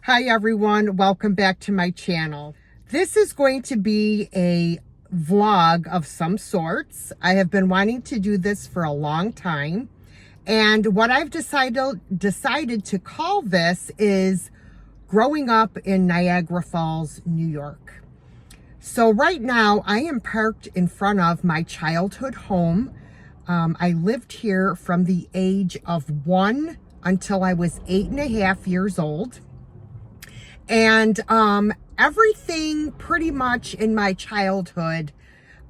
Hi everyone, welcome back to my channel. This is going to be a vlog of some sorts. I have been wanting to do this for a long time, and what I've decided to call this is growing up in Niagara Falls, New York. So right now I am parked in front of my childhood home. I lived here from the age of 1 until I was 8.5 years old. And everything pretty much in my childhood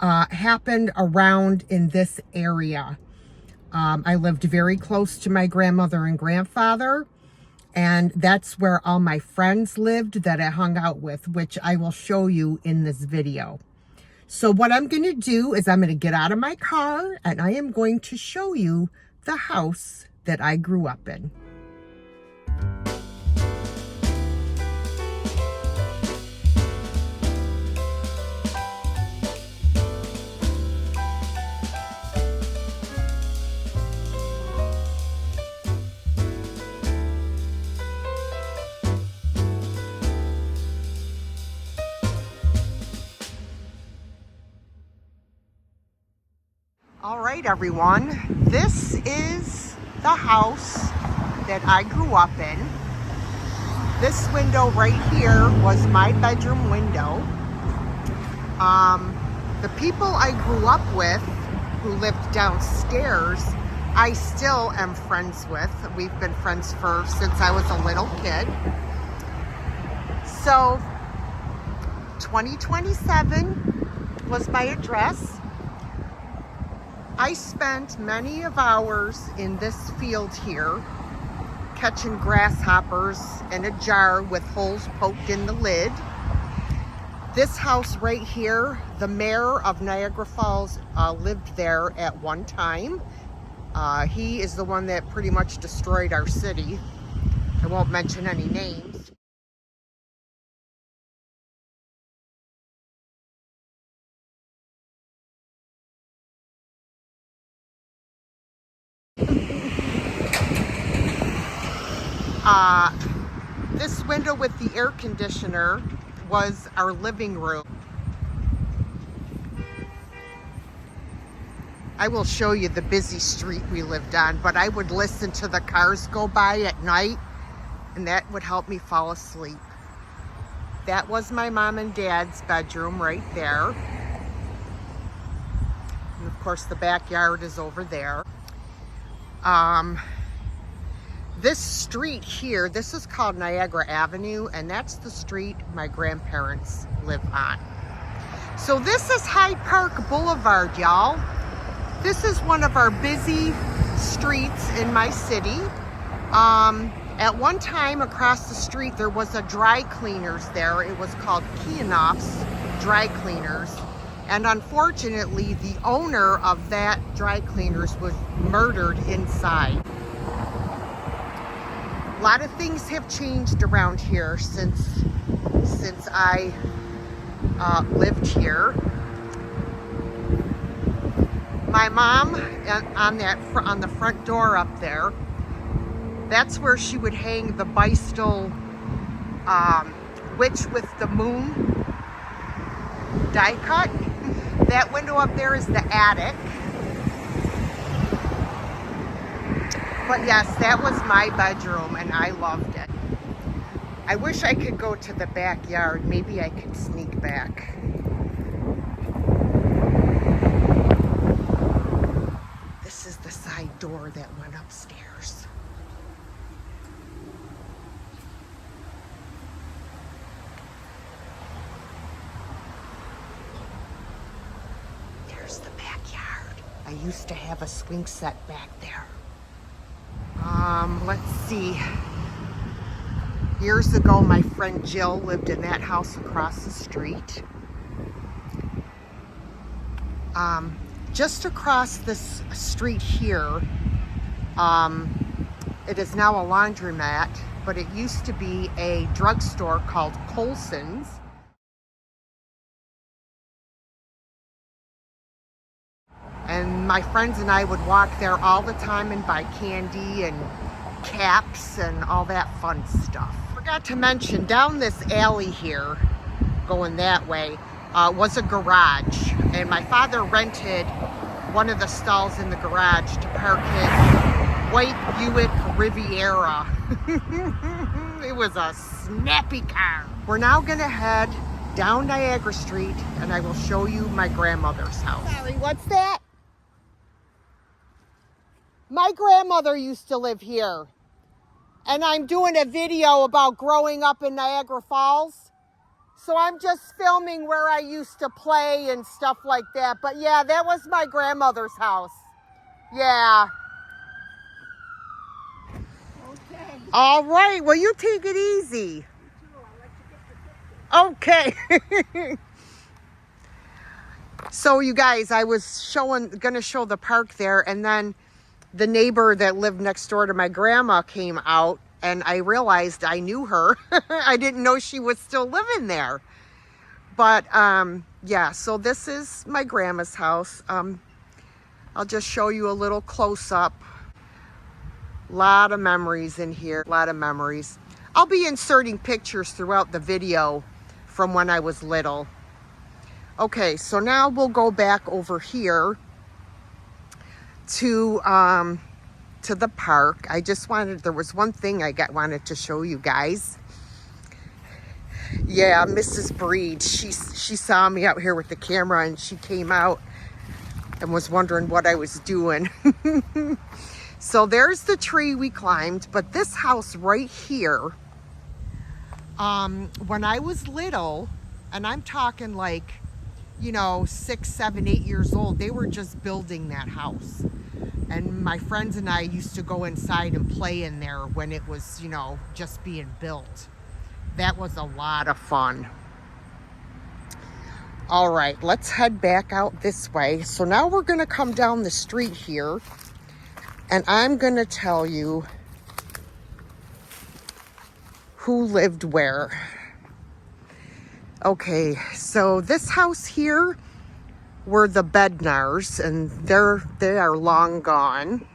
happened around in this area. I lived very close to my grandmother and grandfather, and that's where all my friends lived that I hung out with, which I will show you in this video. So what I'm going to do is I'm going to get out of my car and I am going to show you the house that I grew up in. All right, everyone, this is the house that I grew up in. This window right here was my bedroom window. The people I grew up with who lived downstairs, I still am friends with. We've been friends since I was a little kid. So 2027 was my address. I spent many of hours in this field here, catching grasshoppers in a jar with holes poked in the lid. This house right here, the mayor of Niagara Falls lived there at one time. He is the one that pretty much destroyed our city. I won't mention any names. This window with the air conditioner was our living room. I will show you the busy street we lived on, but I would listen to the cars go by at night, and that would help me fall asleep. That was my mom and dad's bedroom right there. And of course the backyard is over there. This street here, this is called Niagara Avenue, and that's the street my grandparents live on. So this is Hyde Park Boulevard, y'all. This is one of our busy streets in my city. At one time across the street, there was a dry cleaners there. It was called Kianoff's Dry Cleaners. And unfortunately, the owner of that dry cleaners was murdered inside. A lot of things have changed around here since I lived here. My mom, on the front door up there, that's where she would hang the Beistel Witch with the Moon die cut. That window up there is the attic. But yes, that was my bedroom and I loved it. I wish I could go to the backyard. Maybe I could sneak back. This is the side door that went upstairs. There's the backyard. I used to have a swing set back there. Let's see. Years ago, my friend Jill lived in that house across the street. Just across this street here, it is now a laundromat, but it used to be a drugstore called Colson's. And my friends and I would walk there all the time and buy candy and caps and all that fun stuff. Forgot to mention, down this alley here, going that way, was a garage. And my father rented one of the stalls in the garage to park his white Buick Riviera. It was a snappy car. We're now gonna head down Niagara Street and I will show you my grandmother's house. Sorry, what's that? My grandmother used to live here. And I'm doing a video about growing up in Niagara Falls. So I'm just filming where I used to play and stuff like that. But yeah, that was my grandmother's house. Yeah. Okay. All right, well, you take it easy. Okay. So you guys, I was gonna show the park there, and then the neighbor that lived next door to my grandma came out, and I realized I knew her. I didn't know she was still living there. But yeah, so this is my grandma's house. I'll just show you a little close-up. Lot of memories in here, a lot of memories. I'll be inserting pictures throughout the video from when I was little. Okay, so now we'll go back over here to the park. There was one thing wanted to show you guys. Yeah, Mrs. Breed, she saw me out here with the camera and she came out and was wondering what I was doing. So there's the tree we climbed, but this house right here, when I was little, and I'm talking like, 6, 7, 8 years old, they were just building that house. And my friends and I used to go inside and play in there when it was, just being built. That was a lot of fun. All right, let's head back out this way. So now we're gonna come down the street here and I'm gonna tell you who lived where. Okay, so this house here were the Bednars, and they are long gone.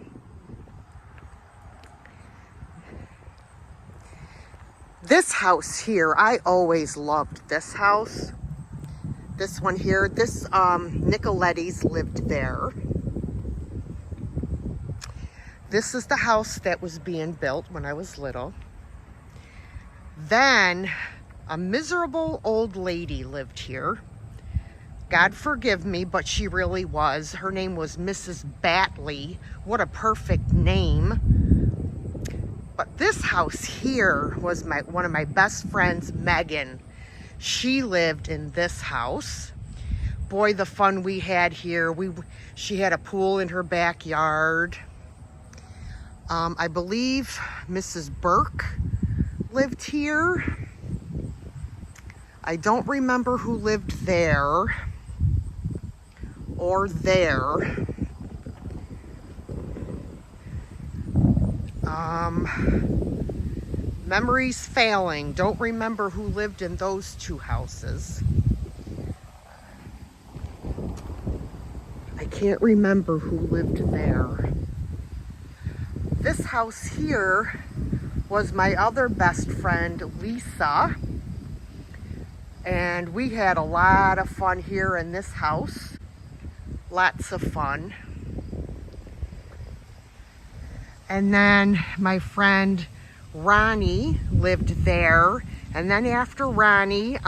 This house here, I always loved this house. This one here, this Nicoletti's lived there. This is the house that was being built when I was little. Then a miserable old lady lived here. God forgive me, but she really was. Her name was Mrs. Batley. What a perfect name. But this house here was one of my best friends, Megan. She lived in this house. Boy, the fun we had here. She had a pool in her backyard. I believe Mrs. Burke lived here. I don't remember who lived there or there. Memories failing. Don't remember who lived in those two houses. I can't remember who lived there. This house here was my other best friend, Lisa. And we had a lot of fun here in this house. Lots of fun. And then my friend Ronnie lived there. And then after Ronnie,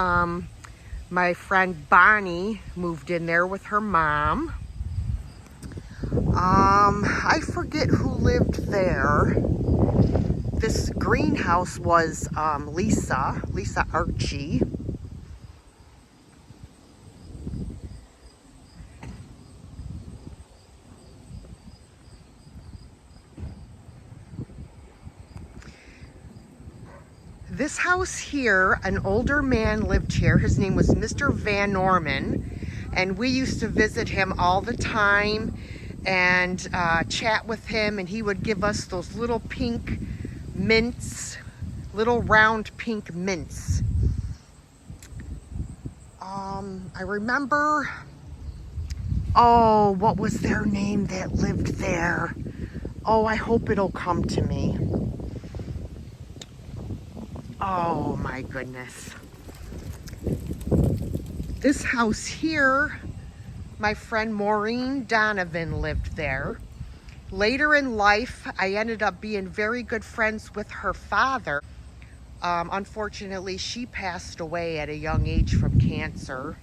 my friend Bonnie moved in there with her mom. I forget who lived there. This greenhouse was Lisa Archie. This house here, an older man lived here. His name was Mr. Van Norman, and we used to visit him all the time and chat with him, and he would give us those little pink mints, little round pink mints. I remember, what was their name that lived there? Oh, I hope it'll come to me. Oh my goodness. This house here, my friend Maureen Donovan lived there. Later in life, I ended up being very good friends with her father. Unfortunately, she passed away at a young age from cancer.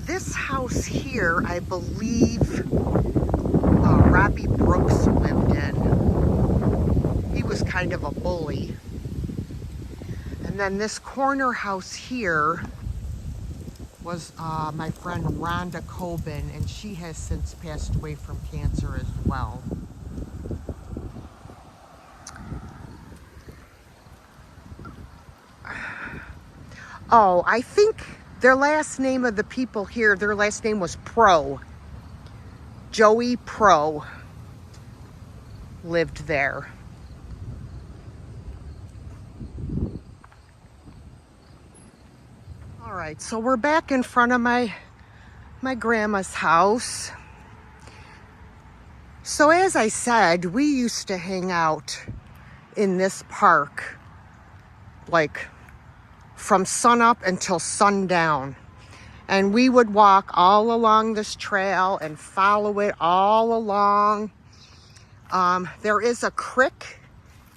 This house here, I believe Robbie Brooks lived in. He was kind of a bully. And then this corner house here was my friend Rhonda Coben, and she has since passed away from cancer as well. Oh, I think their last name of the people here, their last name was Pro. Joey Pro lived there. All right, so we're back in front of my grandma's house. So as I said, we used to hang out in this park like from sunup until sundown. And we would walk all along this trail and follow it all along. There is a creek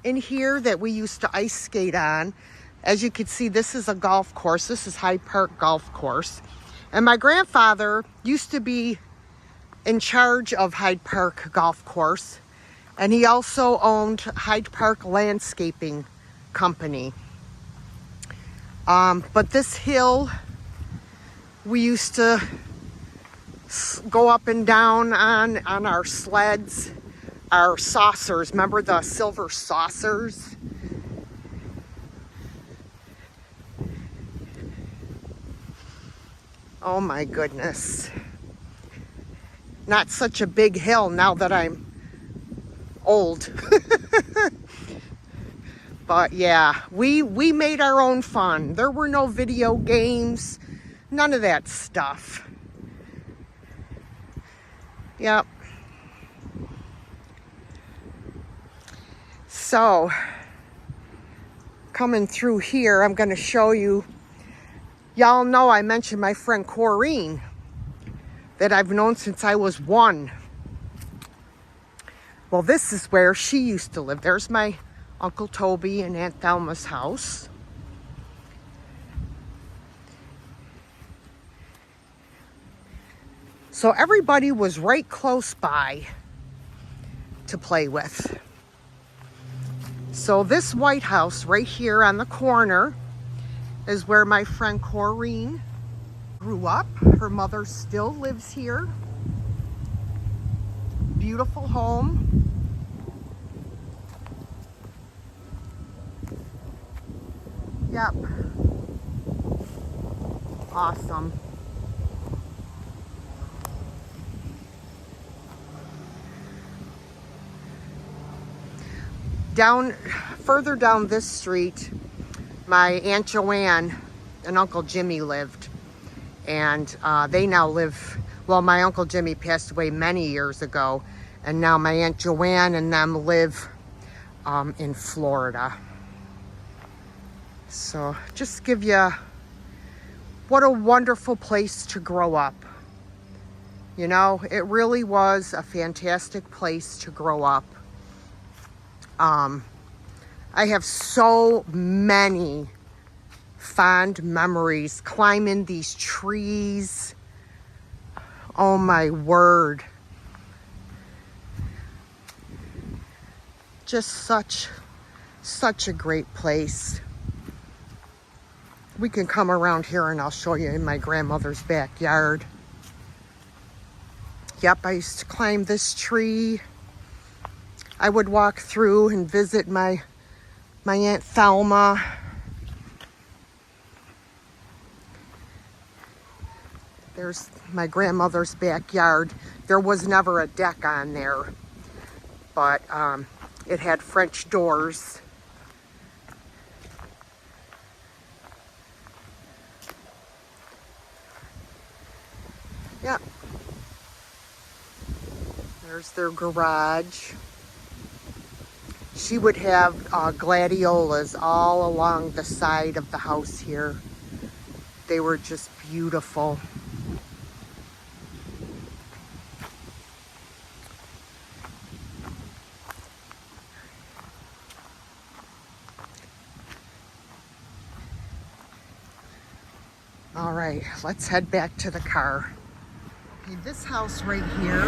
in here that we used to ice skate on. As you can see, this is a golf course. This is Hyde Park Golf Course. And my grandfather used to be in charge of Hyde Park Golf Course. And he also owned Hyde Park Landscaping Company. But this hill, we used to go up and down on our sleds, our saucers. Remember the silver saucers? Oh my goodness. Not such a big hill now that I'm old. But yeah, we made our own fun. There were no video games, none of that stuff. Yep. So, coming through here, I'm going to show you. Y'all know I mentioned my friend Corrine that I've known since I was 1. Well, this is where she used to live. There's my Uncle Toby and Aunt Thelma's house. So everybody was right close by to play with. So this White House right here on the corner is where my friend Corrine grew up. Her mother still lives here. Beautiful home. Yep. Awesome. Further down this street, my Aunt Joanne and Uncle Jimmy lived. And they now live, well, my Uncle Jimmy passed away many years ago. And now my Aunt Joanne and them live in Florida. So just give you, what a wonderful place to grow up. You know, it really was a fantastic place to grow up. I have so many fond memories climbing these trees. Oh my word. Just such a great place. We can come around here and I'll show you in my grandmother's backyard. Yep, I used to climb this tree. I would walk through and visit my Aunt Thelma. There's my grandmother's backyard. There was never a deck on there, but it had French doors. Yep. There's their garage. she would have gladiolas all along the side of the house here. They were just beautiful. All right, let's head back to the car. Okay, this house right here,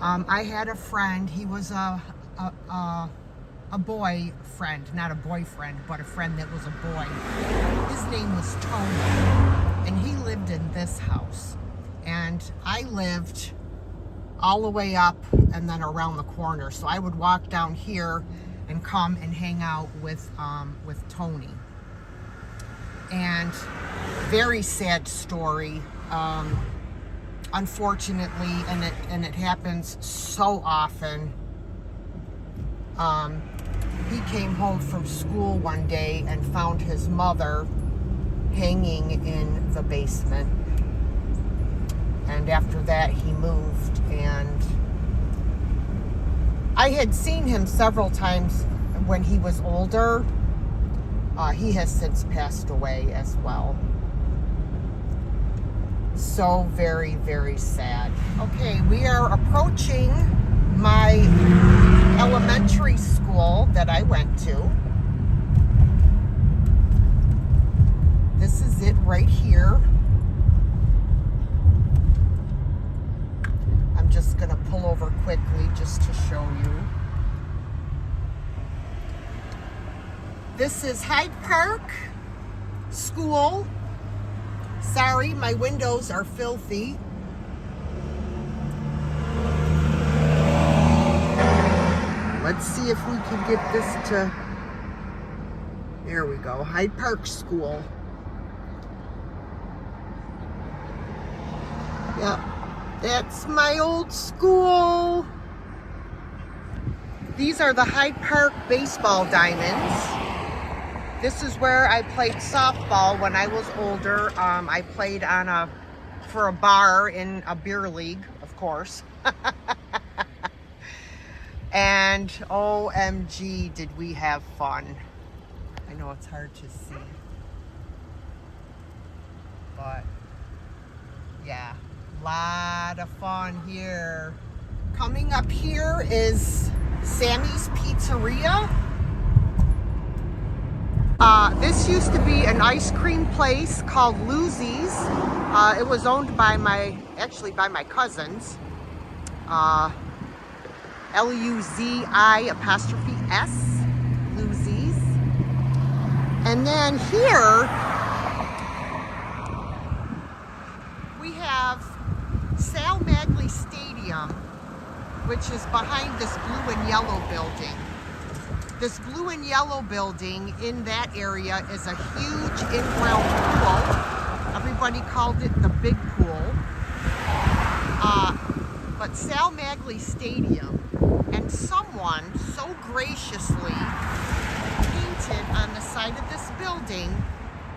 I had a friend. He was a boyfriend, not a boyfriend, but a friend that was a boy. His name was Tony, and he lived in this house. And I lived all the way up and then around the corner. So I would walk down here and come and hang out with Tony. And very sad story. Unfortunately, and it happens so often. He came home from school one day and found his mother hanging in the basement. And after that, he moved. And I had seen him several times when he was older. He has since passed away as well. So very, very sad. Okay, we are approaching my elementary school that I went to. This is it right here. I'm just gonna pull over quickly just to show you. This is Hyde Park School. Sorry, my windows are filthy. Let's see if we can get this to, there we go, Hyde Park School. Yep, that's my old school. These are the Hyde Park baseball diamonds. This is where I played softball when I was older. I played for a bar in a beer league, of course. And OMG, did we have fun. I know it's hard to see. But yeah, lot of fun here. Coming up here is Sammy's Pizzeria. This used to be an ice cream place called Luzi's. It was owned by my cousins. L-U-Z-I''S, Luzi's. And then here we have Sal Magley Stadium, which is behind this blue and yellow building. This blue and yellow building in that area is a huge in-ground pool. Everybody called it the big pool. But Sal Magley Stadium, and someone so graciously painted on the side of this building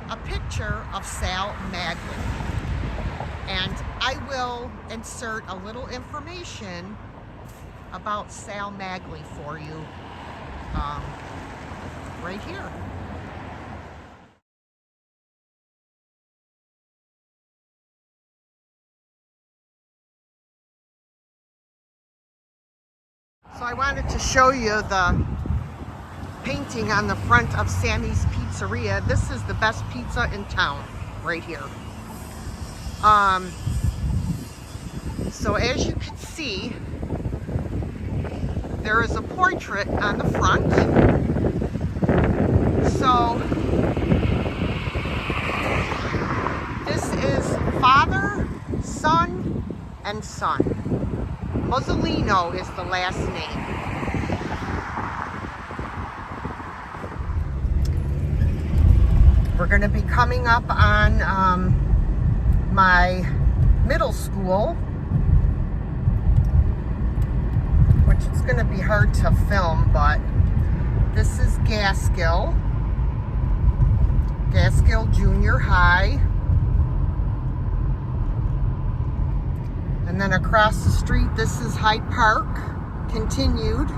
a picture of Sal Magley. And I will insert a little information about Sal Magley for you right here. So I wanted to show you the painting on the front of Sammy's Pizzeria. This is the best pizza in town, right here. So as you can see, there is a portrait on the front. So this is father, son, and son. Mozzolino is the last name. We're going to be coming up on my middle school, which is going to be hard to film, but this is Gaskill Junior High. And then across the street, this is Hyde Park, continued.